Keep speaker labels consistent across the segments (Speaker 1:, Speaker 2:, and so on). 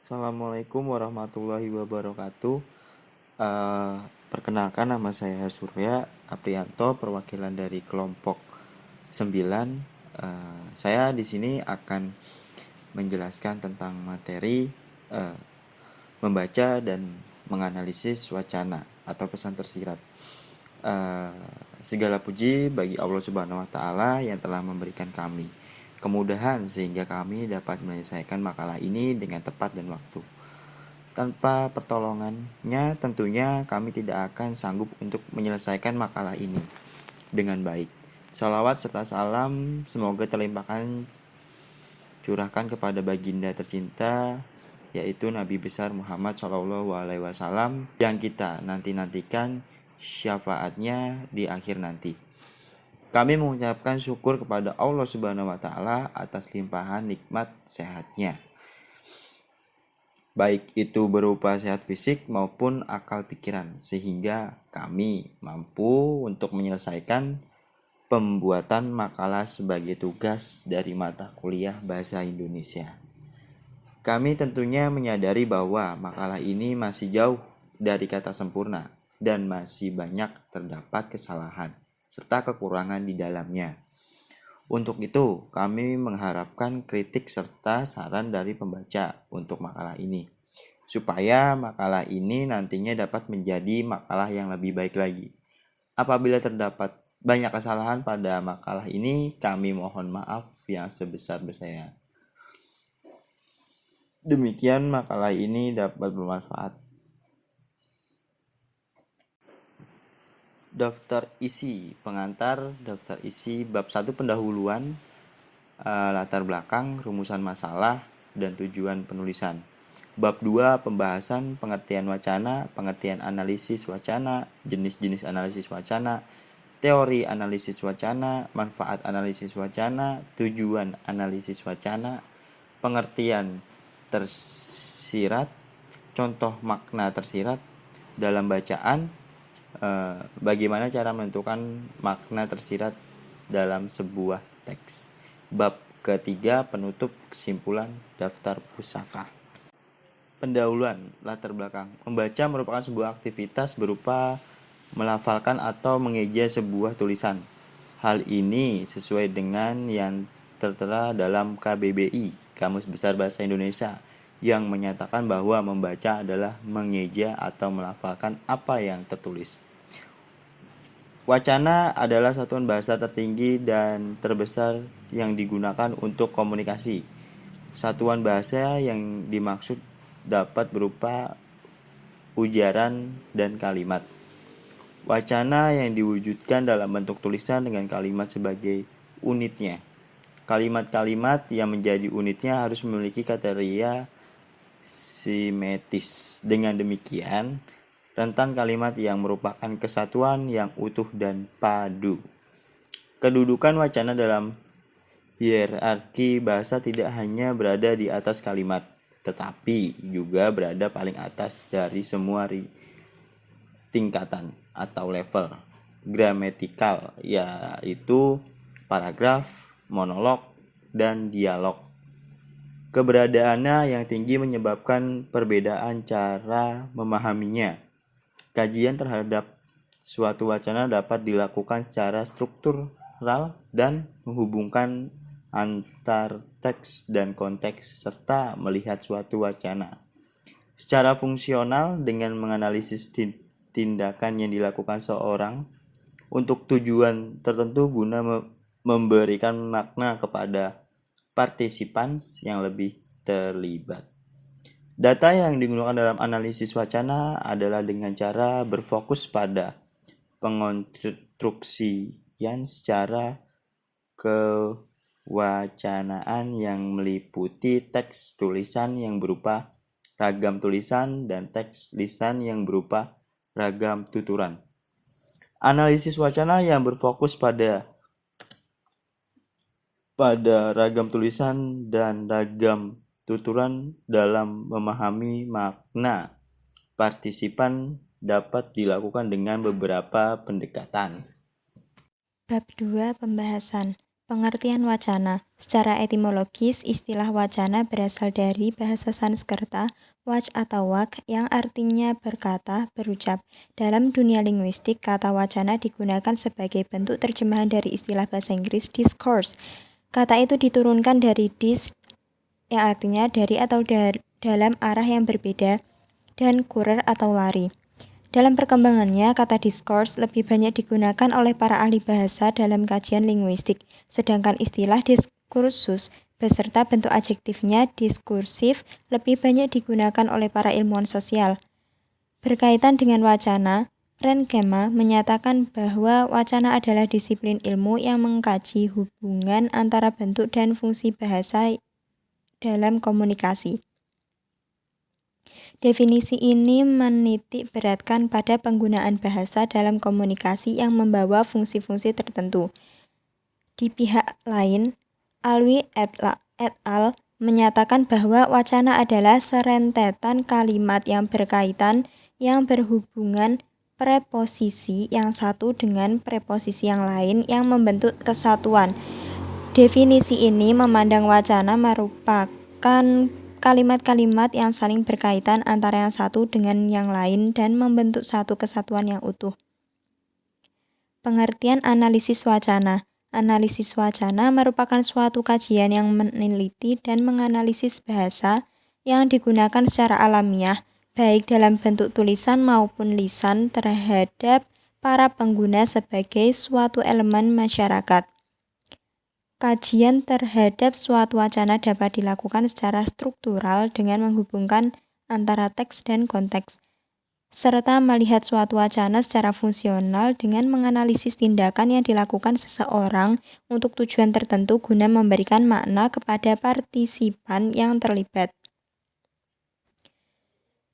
Speaker 1: Assalamualaikum warahmatullahi wabarakatuh. Perkenalkan, nama saya Surya Aprianto, perwakilan dari kelompok 9. Saya di sini akan menjelaskan tentang materi membaca dan menganalisis wacana atau pesan tersirat. Segala puji bagi Allah Subhanahu wa Ta'ala yang telah memberikan kami kemudahan sehingga kami dapat menyelesaikan makalah ini dengan tepat dan waktu. Tanpa pertolongannya tentunya kami tidak akan sanggup untuk menyelesaikan makalah ini dengan baik. Salawat serta salam semoga terlimpahkan curahkan kepada baginda tercinta, yaitu Nabi besar Muhammad SAW, yang kita nantikan syafaatnya di akhir nanti. Kami mengucapkan syukur kepada Allah Subhanahu wa Ta'ala atas limpahan nikmat sehatnya, baik itu berupa sehat fisik maupun akal pikiran, sehingga kami mampu untuk menyelesaikan pembuatan makalah sebagai tugas dari mata kuliah Bahasa Indonesia. Kami tentunya menyadari bahwa makalah ini masih jauh dari kata sempurna dan masih banyak terdapat kesalahan serta kekurangan di dalamnya. Untuk itu, kami mengharapkan kritik serta saran dari pembaca untuk makalah ini, supaya makalah ini nantinya dapat menjadi makalah yang lebih baik lagi. Apabila terdapat banyak kesalahan pada makalah ini, kami mohon maaf yang sebesar-besarnya. Demikian makalah ini dapat bermanfaat. Daftar isi pengantar, daftar isi bab 1 pendahuluan, latar belakang, rumusan masalah, dan tujuan penulisan. Bab 2 pembahasan pengertian wacana, pengertian analisis wacana, jenis-jenis analisis wacana, teori analisis wacana, manfaat analisis wacana, tujuan analisis wacana, pengertian tersirat, contoh makna tersirat dalam bacaan, bagaimana cara menentukan makna tersirat dalam sebuah teks. Bab ketiga penutup kesimpulan daftar pusaka. Pendahuluan, latar belakang. Membaca merupakan sebuah aktivitas berupa melafalkan atau mengeja sebuah tulisan. Hal ini sesuai dengan yang tertera dalam KBBI, Kamus Besar Bahasa Indonesia, yang menyatakan bahwa membaca adalah mengeja atau melafalkan apa yang tertulis. Wacana adalah satuan bahasa tertinggi dan terbesar yang digunakan untuk komunikasi. Satuan bahasa yang dimaksud dapat berupa ujaran dan kalimat. Wacana yang diwujudkan dalam bentuk tulisan dengan kalimat sebagai unitnya. Kalimat-kalimat yang menjadi unitnya harus memiliki kriteria simetis. Dengan demikian, rentan kalimat yang merupakan kesatuan yang utuh dan padu. Kedudukan wacana dalam hierarki bahasa tidak hanya berada di atas kalimat, tetapi juga berada paling atas dari semua tingkatan atau level gramatikal, yaitu paragraf, monolog, dan dialog. Keberadaannya yang tinggi menyebabkan perbedaan cara memahaminya. Kajian terhadap suatu wacana dapat dilakukan secara struktural dan menghubungkan antar teks dan konteks serta melihat suatu wacana secara fungsional dengan menganalisis tindakan yang dilakukan seorang untuk tujuan tertentu guna memberikan makna kepada partisipan yang lebih terlibat. Data yang digunakan dalam analisis wacana adalah dengan cara berfokus pada pengonstruksian secara kewacanaan yang meliputi teks tulisan yang berupa ragam tulisan dan teks lisan yang berupa ragam tuturan. Analisis wacana yang berfokus pada ragam tulisan dan ragam tuturan dalam memahami makna partisipan dapat dilakukan dengan beberapa pendekatan.
Speaker 2: Bab 2 pembahasan Pengertian wacana. Secara etimologis, istilah wacana berasal dari bahasa Sanskerta, wach atau wak, yang artinya berkata, berucap. Dalam dunia linguistik, kata wacana digunakan sebagai bentuk terjemahan dari istilah bahasa Inggris discourse. Kata itu diturunkan dari dis, yang artinya dari atau dalam arah yang berbeda, dan kurer atau lari. Dalam perkembangannya, kata discourse lebih banyak digunakan oleh para ahli bahasa dalam kajian linguistik, sedangkan istilah diskursus beserta bentuk adjektifnya diskursif lebih banyak digunakan oleh para ilmuwan sosial. Berkaitan dengan wacana, Renkema menyatakan bahwa wacana adalah disiplin ilmu yang mengkaji hubungan antara bentuk dan fungsi bahasa dalam komunikasi. Definisi ini menitik beratkan pada penggunaan bahasa dalam komunikasi yang membawa fungsi-fungsi tertentu. Di pihak lain, Alwi et al. Menyatakan bahwa wacana adalah serentetan kalimat yang berkaitan yang berhubungan preposisi yang satu dengan preposisi yang lain yang membentuk kesatuan. Definisi ini memandang wacana merupakan kalimat-kalimat yang saling berkaitan antara yang satu dengan yang lain dan membentuk satu kesatuan yang utuh. Pengertian analisis wacana. Analisis wacana merupakan suatu kajian yang meneliti dan menganalisis bahasa yang digunakan secara alamiah, baik dalam bentuk tulisan maupun lisan terhadap para pengguna sebagai suatu elemen masyarakat. Kajian terhadap suatu wacana dapat dilakukan secara struktural dengan menghubungkan antara teks dan konteks, serta melihat suatu wacana secara fungsional dengan menganalisis tindakan yang dilakukan seseorang untuk tujuan tertentu guna memberikan makna kepada partisipan yang terlibat.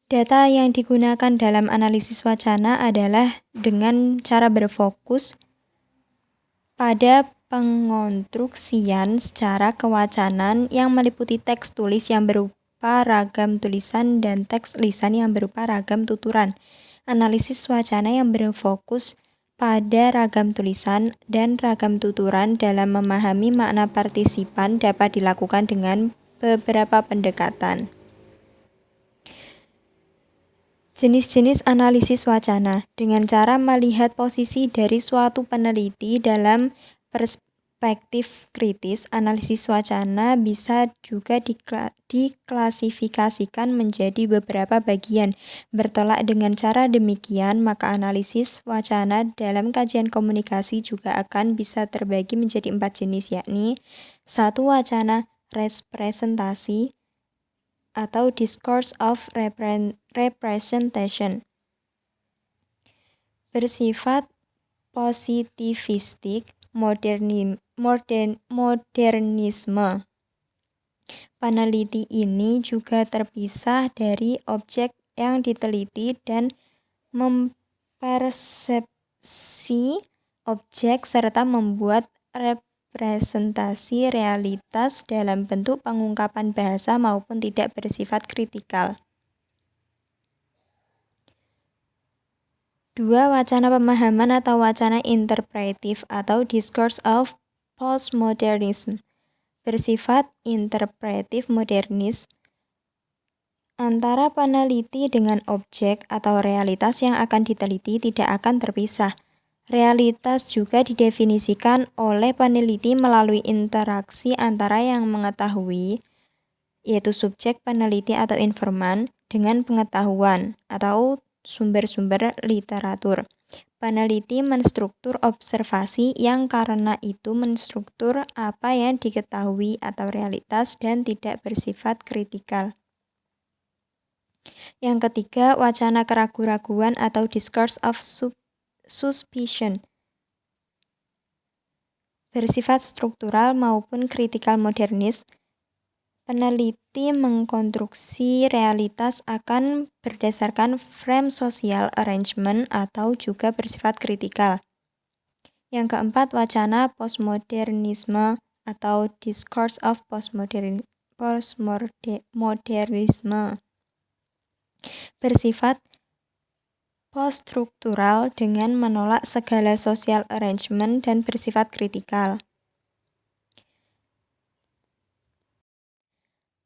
Speaker 2: Data yang digunakan dalam analisis wacana adalah dengan cara berfokus pada pengonstruksian secara kewacanan yang meliputi teks tulis yang berupa ragam tulisan dan teks lisan yang berupa ragam tuturan. Analisis wacana yang berfokus pada ragam tulisan dan ragam tuturan dalam memahami makna partisipan dapat dilakukan dengan beberapa pendekatan. Jenis-jenis analisis wacana dengan cara melihat posisi dari suatu peneliti dalam perspektif kritis. Analisis wacana bisa juga diklasifikasikan menjadi beberapa bagian. Bertolak dengan cara demikian, maka analisis wacana dalam kajian komunikasi juga akan bisa terbagi menjadi 4 jenis, yakni 1. Wacana representasi atau discourse of representation, bersifat positivistik, modernisme. Peneliti ini juga terpisah dari objek yang diteliti dan mempersepsi objek serta membuat representasi realitas dalam bentuk pengungkapan bahasa maupun tidak bersifat kritikal. 2. Wacana pemahaman atau wacana interpretif atau discourse of postmodernism, bersifat interpretif modernis. Antara peneliti dengan objek atau realitas yang akan diteliti tidak akan terpisah. Realitas juga didefinisikan oleh peneliti melalui interaksi antara yang mengetahui, yaitu subjek peneliti atau informan, dengan pengetahuan atau sumber-sumber literatur. Peneliti menstruktur observasi yang karena itu menstruktur apa yang diketahui atau realitas dan tidak bersifat kritikal. Yang ketiga, wacana keraguan-raguan atau discourse of suspicion, bersifat struktural maupun kritikal modernis. Peneliti mengkonstruksi realitas akan berdasarkan frame social arrangement atau juga bersifat kritikal. Yang keempat, wacana postmodernisme atau discourse of postmodernisme, bersifat poststruktural dengan menolak segala social arrangement dan bersifat kritikal.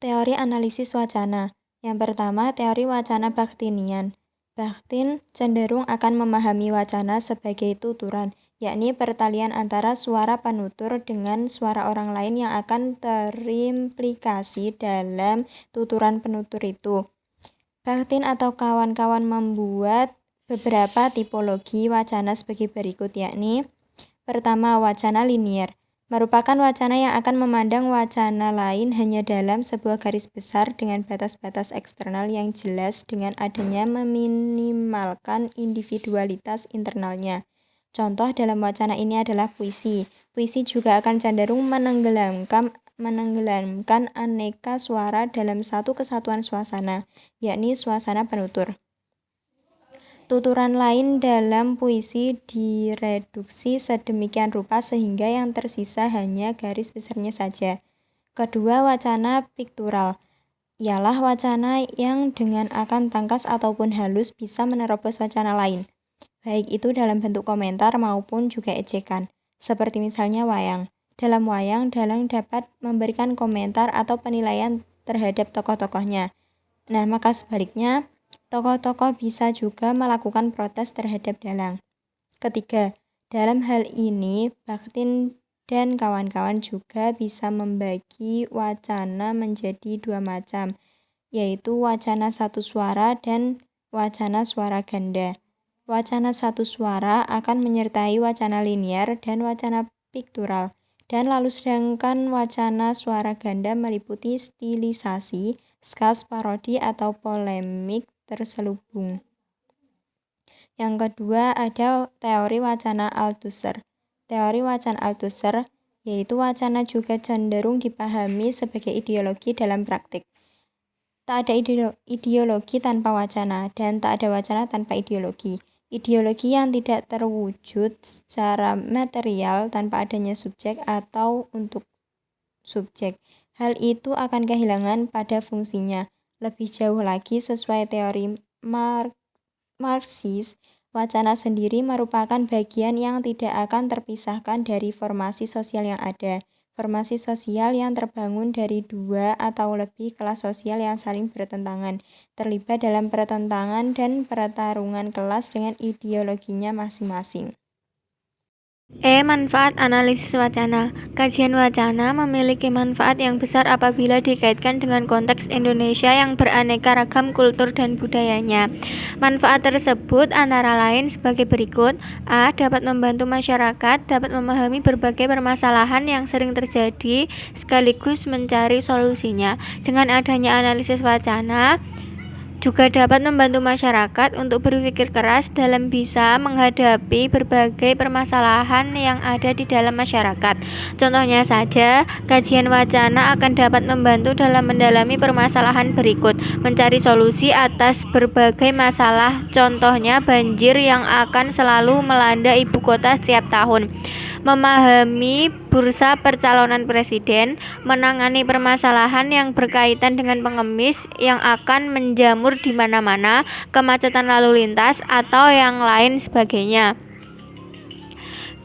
Speaker 2: Teori analisis wacana. Yang pertama, teori wacana Bakhtinian. Bakhtin cenderung akan memahami wacana sebagai tuturan, yakni pertalian antara suara penutur dengan suara orang lain yang akan terimplikasi dalam tuturan penutur itu. Bakhtin atau kawan-kawan membuat beberapa tipologi wacana sebagai berikut, yakni pertama, wacana linier. Merupakan wacana yang akan memandang wacana lain hanya dalam sebuah garis besar dengan batas-batas eksternal yang jelas dengan adanya meminimalkan individualitas internalnya. Contoh dalam wacana ini adalah puisi. Puisi juga akan cenderung menenggelamkan aneka suara dalam satu kesatuan suasana, yakni suasana penutur. Tuturan lain dalam puisi direduksi sedemikian rupa sehingga yang tersisa hanya garis besarnya saja. Kedua, wacana piktural. Ialah wacana yang dengan akan tangkas ataupun halus bisa menerobos wacana lain, baik itu dalam bentuk komentar maupun juga ejekan. Seperti misalnya wayang. Dalam wayang, dalang dapat memberikan komentar atau penilaian terhadap tokoh-tokohnya. Nah, maka sebaliknya, tokoh-tokoh bisa juga melakukan protes terhadap dalang. Ketiga, dalam hal ini Bakhtin dan kawan-kawan juga bisa membagi wacana menjadi dua macam, yaitu wacana satu suara dan wacana suara ganda. Wacana satu suara akan menyertai wacana linier dan wacana piktural, dan lalu sedangkan wacana suara ganda meliputi stilisasi, sketch, parodi, atau polemik terselubung. Yang kedua, ada teori wacana Althusser. Teori wacana Althusser yaitu wacana juga cenderung dipahami sebagai ideologi dalam praktik. Tak ada ideologi tanpa wacana, dan tak ada wacana tanpa ideologi. Ideologi yang tidak terwujud secara material tanpa adanya subjek atau untuk subjek. Hal itu akan kehilangan pada fungsinya. Lebih jauh lagi, sesuai teori Marxis, wacana sendiri merupakan bagian yang tidak akan terpisahkan dari formasi sosial yang ada. Formasi sosial yang terbangun dari dua atau lebih kelas sosial yang saling bertentangan, terlibat dalam pertentangan dan pertarungan kelas dengan ideologinya masing-masing.
Speaker 3: Manfaat analisis wacana. Kajian wacana memiliki manfaat yang besar apabila dikaitkan dengan konteks Indonesia yang beraneka ragam kultur dan budayanya. Manfaat tersebut antara lain sebagai berikut. A. Dapat membantu masyarakat dapat memahami berbagai permasalahan yang sering terjadi sekaligus mencari solusinya. Dengan adanya analisis wacana, juga dapat membantu masyarakat untuk berpikir keras dalam bisa menghadapi berbagai permasalahan yang ada di dalam masyarakat. Contohnya saja, kajian wacana akan dapat membantu dalam mendalami permasalahan berikut, mencari solusi atas berbagai masalah, contohnya banjir yang akan selalu melanda ibu kota setiap tahun, memahami bursa percalonan presiden, menangani permasalahan yang berkaitan dengan pengemis yang akan menjamur di mana-mana, kemacetan lalu lintas, atau yang lain sebagainya.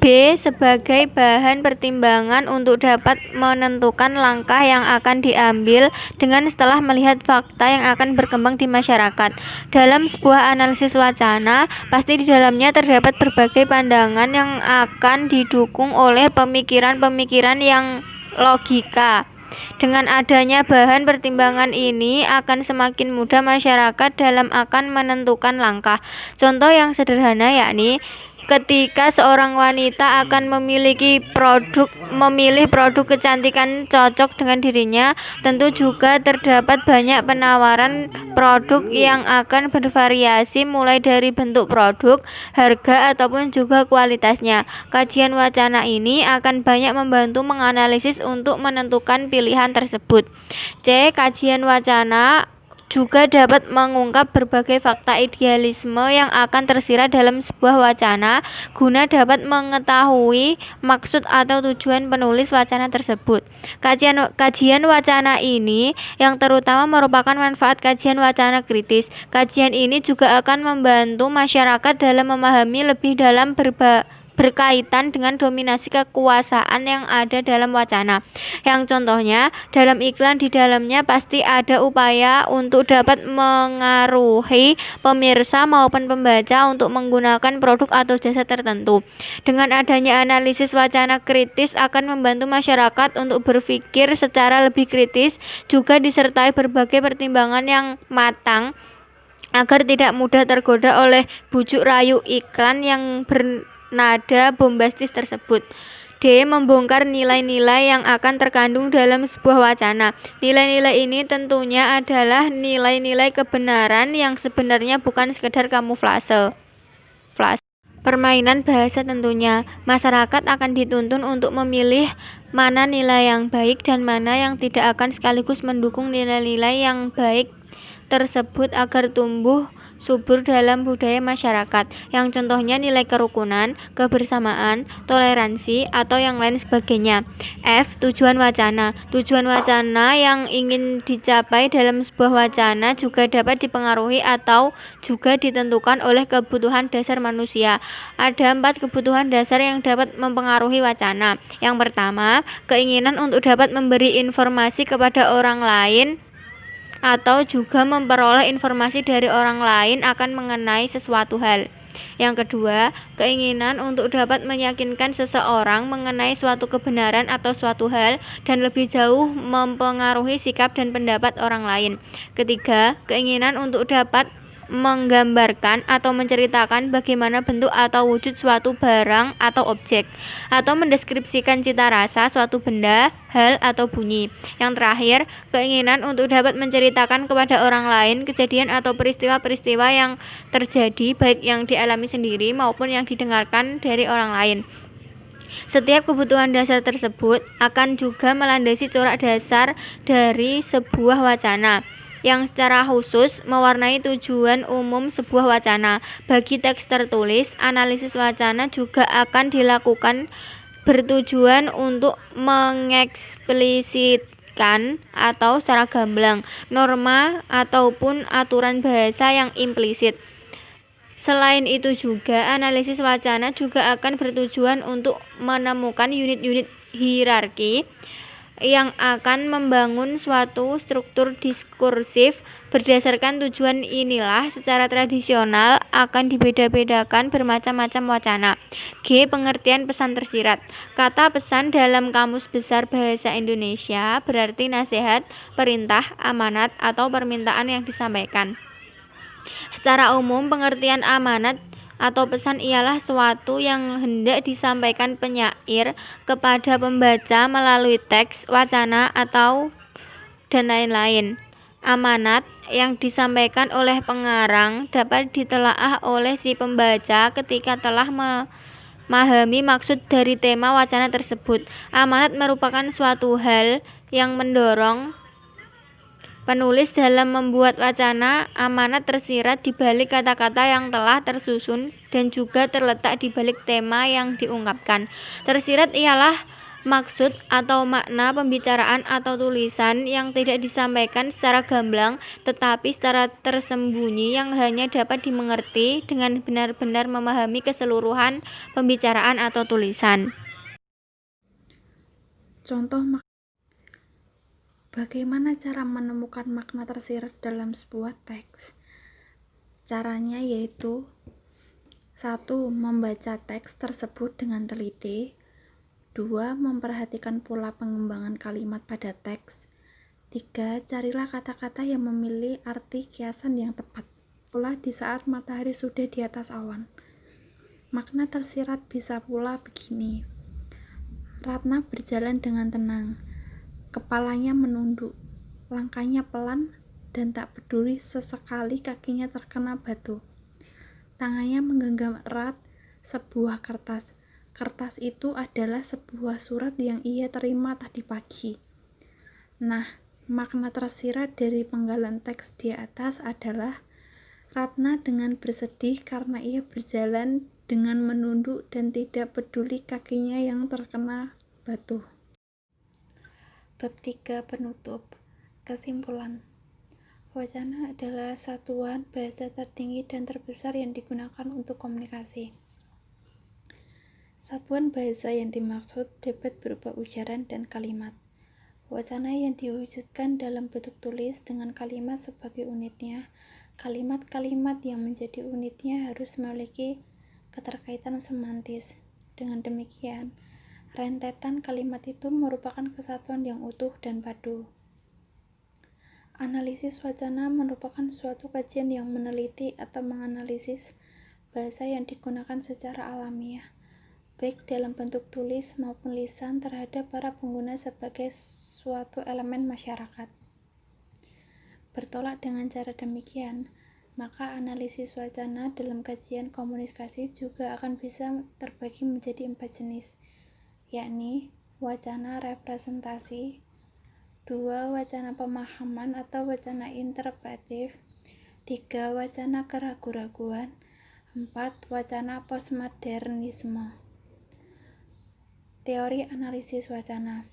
Speaker 3: B. Sebagai bahan pertimbangan untuk dapat menentukan langkah yang akan diambil dengan setelah melihat fakta yang akan berkembang di masyarakat. Dalam sebuah analisis wacana, pasti di dalamnya terdapat berbagai pandangan yang akan didukung oleh pemikiran-pemikiran yang logika. Dengan adanya bahan pertimbangan ini akan semakin mudah masyarakat dalam akan menentukan langkah. Contoh yang sederhana yakni ketika seorang wanita akan memilih produk kecantikan cocok dengan dirinya, tentu juga terdapat banyak penawaran produk yang akan bervariasi mulai dari bentuk produk, harga, ataupun juga kualitasnya. Kajian wacana ini akan banyak membantu menganalisis untuk menentukan pilihan tersebut. C. Kajian wacana juga dapat mengungkap berbagai fakta idealisme yang akan tersirat dalam sebuah wacana guna dapat mengetahui maksud atau tujuan penulis wacana tersebut. Kajian wacana ini yang terutama merupakan manfaat kajian wacana kritis. Kajian ini juga akan membantu masyarakat dalam memahami lebih dalam berkaitan dengan dominasi kekuasaan yang ada dalam wacana. Yang contohnya, dalam iklan di dalamnya pasti ada upaya untuk dapat mengaruhi pemirsa maupun pembaca untuk menggunakan produk atau jasa tertentu. Dengan adanya analisis wacana kritis akan membantu masyarakat untuk berpikir secara lebih kritis, juga disertai berbagai pertimbangan yang matang agar tidak mudah tergoda oleh bujuk rayu iklan yang bernada bombastis tersebut. D. Membongkar nilai-nilai yang akan terkandung dalam sebuah wacana. Nilai-nilai ini tentunya adalah nilai-nilai kebenaran yang sebenarnya bukan sekedar kamuflase. Permainan bahasa tentunya. Masyarakat akan dituntun untuk memilih mana nilai yang baik dan mana yang tidak akan sekaligus mendukung nilai-nilai yang baik tersebut agar tumbuh subur dalam budaya masyarakat, yang contohnya nilai kerukunan, kebersamaan, toleransi, atau yang lain sebagainya. F. Tujuan wacana. Tujuan wacana yang ingin dicapai dalam sebuah wacana juga dapat dipengaruhi atau juga ditentukan oleh kebutuhan dasar manusia. Ada 4 kebutuhan dasar yang dapat mempengaruhi wacana. Yang pertama, keinginan untuk dapat memberi informasi kepada orang lain atau juga memperoleh informasi dari orang lain akan mengenai sesuatu hal. Yang kedua, keinginan untuk dapat meyakinkan seseorang mengenai suatu kebenaran atau suatu hal dan lebih jauh mempengaruhi sikap dan pendapat orang lain. Ketiga, keinginan untuk dapat menggambarkan atau menceritakan bagaimana bentuk atau wujud suatu barang atau objek, atau mendeskripsikan cita rasa suatu benda, hal, atau bunyi. Yang terakhir, keinginan untuk dapat menceritakan kepada orang lain kejadian atau peristiwa-peristiwa yang terjadi, baik yang dialami sendiri maupun yang didengarkan dari orang lain. Setiap kebutuhan dasar tersebut akan juga melandasi corak dasar dari sebuah wacana, yang secara khusus mewarnai tujuan umum sebuah wacana. Bagi teks tertulis, analisis wacana juga akan dilakukan bertujuan untuk mengeksplisitkan atau secara gamblang norma ataupun aturan bahasa yang implisit. Selain itu juga, analisis wacana juga akan bertujuan untuk menemukan unit-unit hierarki yang akan membangun suatu struktur diskursif. Berdasarkan tujuan inilah secara tradisional akan dibeda-bedakan bermacam-macam wacana. G. Pengertian pesan tersirat. Kata pesan dalam Kamus Besar Bahasa Indonesia berarti nasihat, perintah, amanat, atau permintaan yang disampaikan. Secara umum, pengertian amanat atau pesan ialah suatu yang hendak disampaikan penyair kepada pembaca melalui teks, wacana, atau dan lain-lain. Amanat yang disampaikan oleh pengarang dapat ditelaah oleh si pembaca ketika telah memahami maksud dari tema wacana tersebut. Amanat merupakan suatu hal yang mendorong penulis dalam membuat wacana. Amanat tersirat di balik kata-kata yang telah tersusun dan juga terletak di balik tema yang diungkapkan. Tersirat ialah maksud atau makna pembicaraan atau tulisan yang tidak disampaikan secara gamblang tetapi secara tersembunyi, yang hanya dapat dimengerti dengan benar-benar memahami keseluruhan pembicaraan atau tulisan.
Speaker 4: Contoh bagaimana cara menemukan makna tersirat dalam sebuah teks? Caranya yaitu 1. Membaca teks tersebut dengan teliti. 2. Memperhatikan pola pengembangan kalimat pada teks. 3. Carilah kata-kata yang memiliki arti kiasan yang tepat. Pula di saat matahari sudah di atas awan. Makna tersirat bisa pula begini. Ratna berjalan dengan tenang. Kepalanya menunduk, langkahnya pelan dan tak peduli sesekali kakinya terkena batu. Tangannya menggenggam erat sebuah kertas. Kertas itu adalah sebuah surat yang ia terima tadi pagi. Nah, makna tersirat dari penggalan teks di atas adalah Ratna dengan bersedih karena ia berjalan dengan menunduk dan tidak peduli kakinya yang terkena batu. Bab 3 penutup. Kesimpulan. Wacana adalah satuan bahasa tertinggi dan terbesar yang digunakan untuk komunikasi. Satuan bahasa yang dimaksud dapat berupa ujaran dan kalimat. Wacana yang diwujudkan dalam bentuk tulis dengan kalimat sebagai unitnya. Kalimat-kalimat yang menjadi unitnya harus memiliki keterkaitan semantis. Dengan demikian, rentetan kalimat itu merupakan kesatuan yang utuh dan padu. Analisis wacana merupakan suatu kajian yang meneliti atau menganalisis bahasa yang digunakan secara alamiah, baik dalam bentuk tulis maupun lisan terhadap para pengguna sebagai suatu elemen masyarakat. Bertolak dengan cara demikian, maka analisis wacana dalam kajian komunikasi juga akan bisa terbagi menjadi 4 jenis, yakni wacana representasi, 2 wacana pemahaman atau wacana interpretif, 3 wacana keraguan-raguan, 4 wacana postmodernisme. Teori analisis wacana.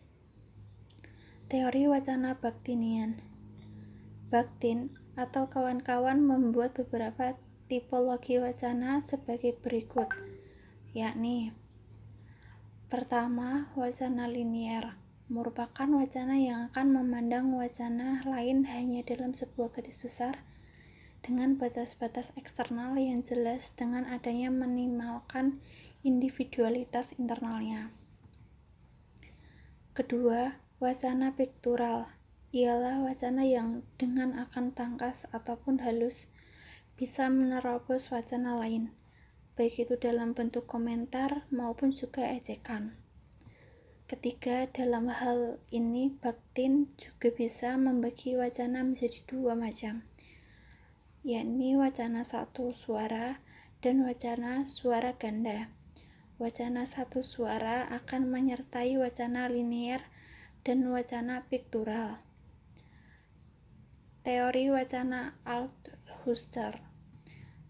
Speaker 4: Teori wacana Bakhtinian. Bakhtin atau kawan-kawan membuat beberapa tipologi wacana sebagai berikut, yakni pertama, wacana linier merupakan wacana yang akan memandang wacana lain hanya dalam sebuah garis besar dengan batas-batas eksternal yang jelas dengan adanya minimalkan individualitas internalnya. Kedua, wacana piktural ialah wacana yang dengan akan tangkas ataupun halus bisa menerobos wacana lain, baik itu dalam bentuk komentar maupun juga ejekan. Ketiga, dalam hal ini Bakhtin juga bisa membagi wacana menjadi 2 macam, yakni wacana satu suara dan wacana suara ganda. Wacana satu suara akan menyertai wacana linier dan wacana piktural. Teori wacana Althusser.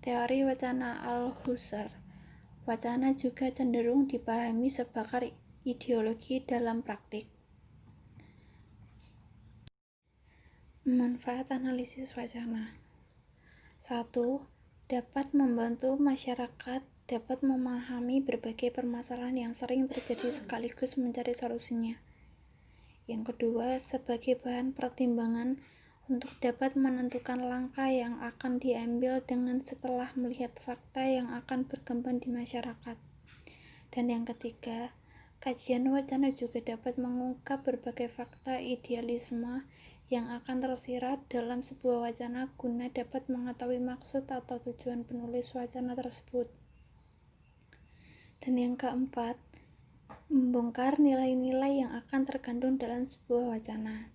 Speaker 4: Teori wacana Althusser. Wacana juga cenderung dipahami sebagai ideologi dalam praktik. Manfaat analisis wacana. 1. Dapat membantu masyarakat dapat memahami berbagai permasalahan yang sering terjadi sekaligus mencari solusinya. Yang kedua, sebagai bahan pertimbangan untuk dapat menentukan langkah yang akan diambil dengan setelah melihat fakta yang akan berkembang di masyarakat. Dan yang ketiga, kajian wacana juga dapat mengungkap berbagai fakta idealisme yang akan tersirat dalam sebuah wacana guna dapat mengetahui maksud atau tujuan penulis wacana tersebut. Dan yang keempat, membongkar nilai-nilai yang akan terkandung dalam sebuah wacana.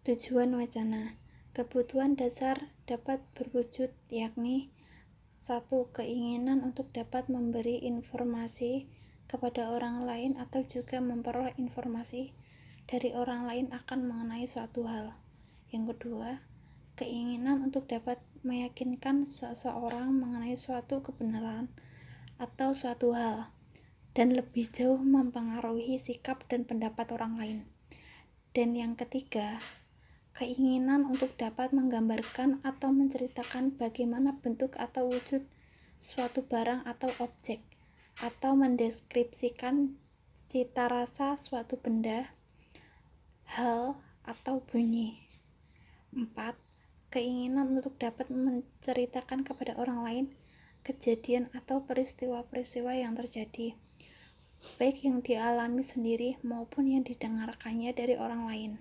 Speaker 4: Tujuan wacana. Kebutuhan dasar dapat berwujud yakni 1. Keinginan untuk dapat memberi informasi kepada orang lain atau juga memperoleh informasi dari orang lain akan mengenai suatu hal. Yang kedua, keinginan untuk dapat meyakinkan seseorang mengenai suatu kebenaran atau suatu hal dan lebih jauh mempengaruhi sikap dan pendapat orang lain. Dan yang ketiga, keinginan untuk dapat menggambarkan atau menceritakan bagaimana bentuk atau wujud suatu barang atau objek, atau mendeskripsikan cita rasa suatu benda, hal, atau bunyi. 4. Keinginan untuk dapat menceritakan kepada orang lain kejadian atau peristiwa-peristiwa yang terjadi, baik yang dialami sendiri maupun yang didengarkannya dari orang lain.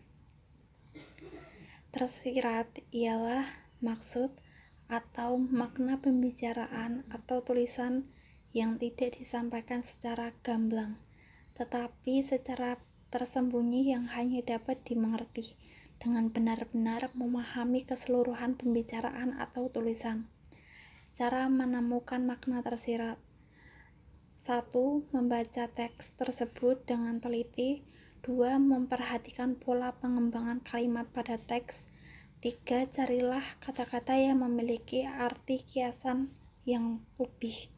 Speaker 4: Tersirat ialah maksud atau makna pembicaraan atau tulisan yang tidak disampaikan secara gamblang, tetapi secara tersembunyi yang hanya dapat dimengerti dengan benar-benar memahami keseluruhan pembicaraan atau tulisan. Cara menemukan makna tersirat. 1. Membaca teks tersebut dengan teliti. 2. Memperhatikan pola pengembangan kalimat pada teks. 3. Carilah kata-kata yang memiliki arti kiasan yang lebih.